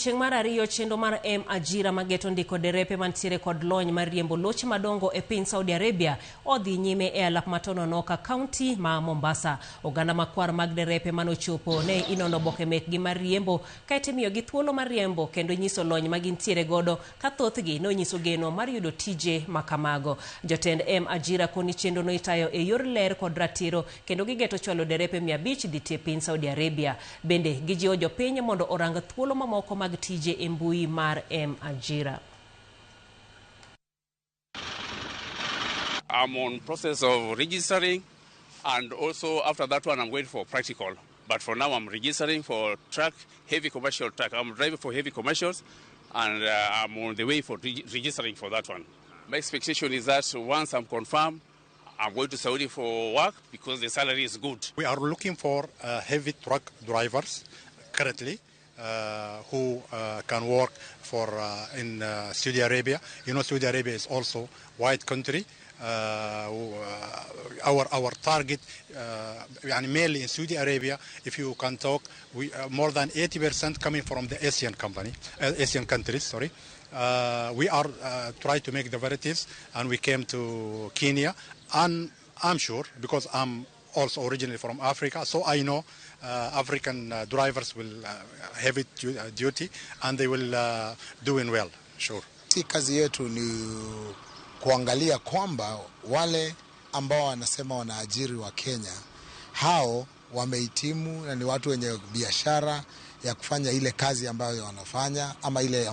Chieng' mar ariyo chenro mar M-Ajira mageto ndiko derepe mantiere kod lony mar riembo loche madongo e piny Saudi Arabia odhi nyime e alap ma Tononoka County ma Mombasa. Oganda makwar mag derepe manochopo ne inono boke mekgi mar riembo kaeto imiyogi thuolo mar riembo kendo nyiso lony magintiere godo ka thothgi nonyiso geno mar yudo tije makamago. Jotend M-Ajira koni chenro no itayo e yor ler kod ratiro kendo gigeto chwalo derepe 500 dhi piny Saudi Arabia. Bende gijiwo jopiny mondo orang thuolo mamoko mag tije e mbui mar M-Ajira. I'm on process of registering, and also after that one I'm going for practical. But for now I'm registering for truck, heavy commercial truck. I'm driving for heavy commercials, and I'm on the way for registering for that one. My expectation is that once I'm confirmed, I'm going to Saudi for work because the salary is good. We are looking for heavy truck drivers currently who can work for in Saudi Arabia. You know, Saudi Arabia is also wide country. Our target, mainly in Saudi Arabia, if you can talk, we more than 80% coming from the Asian countries. Sorry, we are trying to make the varieties, and we came to Kenya, and I'm sure because I'm also originally from Africa, so I know African drivers will have it duty, and they will doing well, sure. Kazi yetu ni kuangalia kwamba wale ambao wanasema wanaajiri wa Kenya hao wamehitimu na ni watu wenye biashara ya kufanya ile kazi ambayo wanafanya ama ile